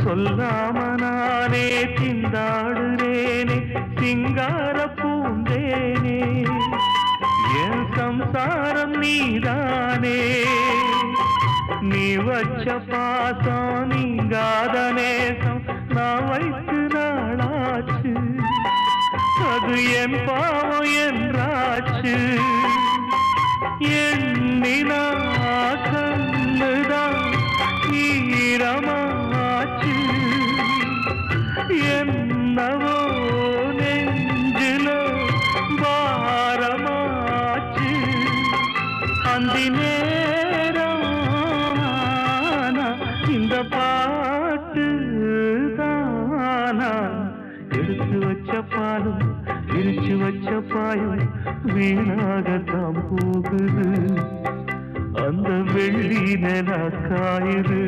சொல்லாம நானே திண்டாடுறேனே சிங்கார பூந்தேனே என் சம்சாரம் நீதானே நீ வச்ச பாசம் நீங்காத நேசம் நான் வைத்து நாளாச்சு அது என் பாவம் என்றாச்சு எண்ணினா கண்ணுதான் ஈரமாச்சு என்னவோ நெஞ்சில பாரமாச்சு அந்தி நேரம் இந்த பாட்டு தானா எடுத்து வச்ச பாலும் விரிச்சு வச்ச பாயும் வீணாகத்தான் போகுது அந்த வெள்ளி நிலா காயுது